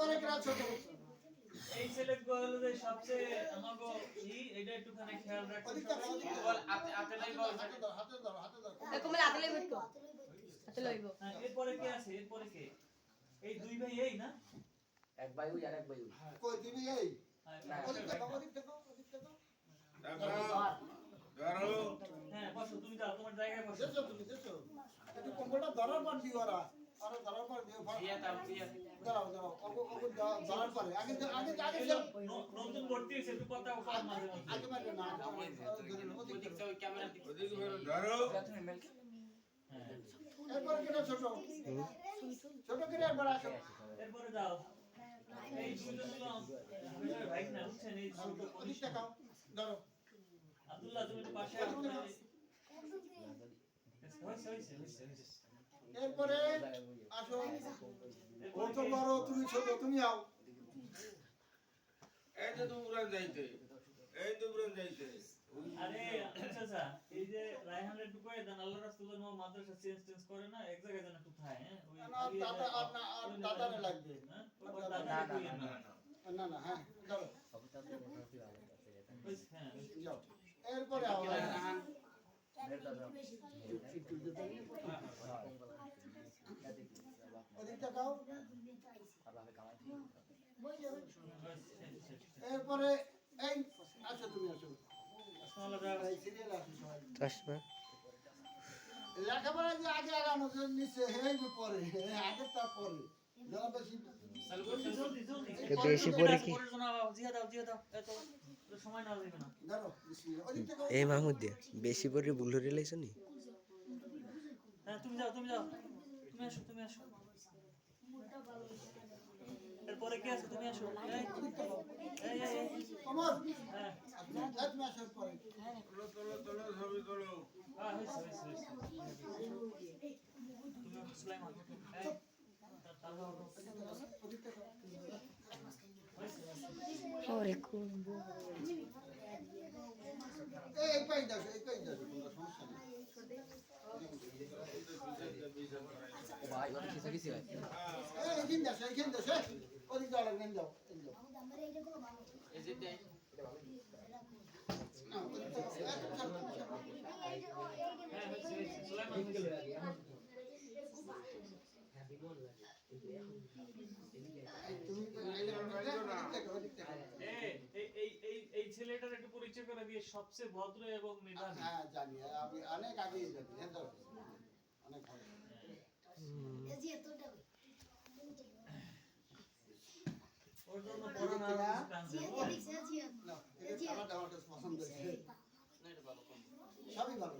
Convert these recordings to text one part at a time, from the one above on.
এরপরে কিনা ছোট এই ছেলেগুলো সবচেয়ে আমাগো এটা একটুখানি খেয়াল রাখতে বল হাতে নাই বল হাতে ধর হাতে ধর হাতে ধর কমলে হাতে লইব তো হাতে লইব এরপরে কে আছে এরপরে কে এই দুই ভাই এই না এক ভাই ওই আর এক ভাই ওই কই দিবি এই হ্যাঁ, ওদিক দেখো ওদিক দেখো ওদিক দেখো হ্যাঁ বসো তুমি যাও তোমার জায়গায় বসো দেছো তুমি দেছো একটু কম্বলটা ধরার পর দিও ওরা আরে ধরার পর দিও দিয়া দাও দিয়া দাঁড়াও দাঁড়াও ওগো ধরার পরে আগে আগে আগে নতুন ভর্তি হয়েছে একটু কথা কম মাঝে মধ্যে আগে মারবে না ওদিক থেকে ওই ক্যামেরা দিকে তুমি মেলকে হ্যাঁ এরপরে কিনা ছোট ছোট কিনা এরপর আসো এরপরে যাও এই দুইজন হলো আমাদের ভাই না বুঝছেন এই ছোট ওদিক দেখাও ধরো আব্দুল্লাহ তুমি একটু পাশে আসো না হইছে এরপরে আসো ও তো বড় তুমি ছোট তুমি আও এই যে তুমি উড়ান যাইতে এই তো উড়ান যাইতে আরে আচ্ছা এই যে রায়হান একটু কয়ে দেন আল্লাহর রাসূলের নাম মাদ্রাসা চেঞ্জ করে না এক জায়গায় যেন একটু থাকে হ্যাঁ ওই দাদারে লাগবে হ্যাঁ ওই দাদা কই না না না হ্যাঁ ধরো হ্যাঁ যাও এরপরে আও ওদিক দেখাও এরপরে এই আসো তুমি আসো এই সিরিয়াল আসো সবাই লেখাপড়া যে আগে আগানো নিচে হেই পরে আগে তার পরে যারা বেশি বেশি পরে কি জিয়া দাও এত সময় না লাগবে না ধরো বিসমিল্লাহ ওদিক দেখাও এ মাহমুদ দে বেশি করে ভুল হয়ে লাইছো নি হ্যাঁ তুমি যাও তুমি আসো এরপরে কে আছে তুমি আসো এই কমর হ্যাঁ এক মাসের পরে তোলো ছবি তোলো হইছে তুমি সুলাইমান এই ওদিক দেখাও ওরে কুম্বু এই পাই দাও তোমরা সমস্যা নেই ভাই ওর কিছু কিছু হয় এই এখান দাও ওদিক দাও লাগেন দাও এই দাও এই যে দেই না ওদিক দাও হ্যাঁ হইছে সুলাইমান তুমি ওদিক দেখাও এই ছেলেটার একটু পরিচয় করে দিয়ে সবচেয়ে ভদ্র এবং মেধাবী হ্যাঁ জানি আমি অনেক আগে জানি হ্যাঁ দাও অনেক ভালো ওর জন্য পড়ানো আর কাঁদছে না এটা আমার কাছে পছন্দ হয়েছে না এটা ভালো কম সবই ভালো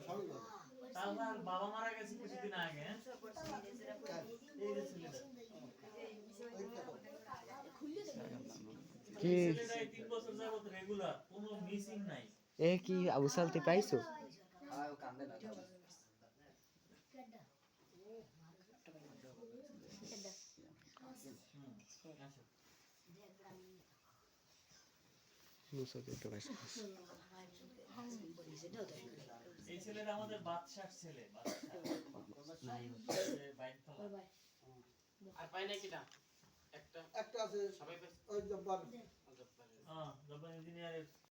তার বাবা মারা গেছে কিছুদিন আগে হ্যাঁ? এই যে ছেলেটা কি এই ছেলেটা এই 3 বছর যাবত রেগুলার কোনো মিসিং নাই এ কি আবু সালতে পাইছো আর ও কান্দে না আসো মুসা তো পাইছো এই ছেলেটা আমাদের বাদশার ছেলে আর পাই না কিটা একটা একটা আছে সবাই পাইছে ওই জব্বার জব্বার হ্যাঁ জব্বার ইঞ্জিনিয়ারের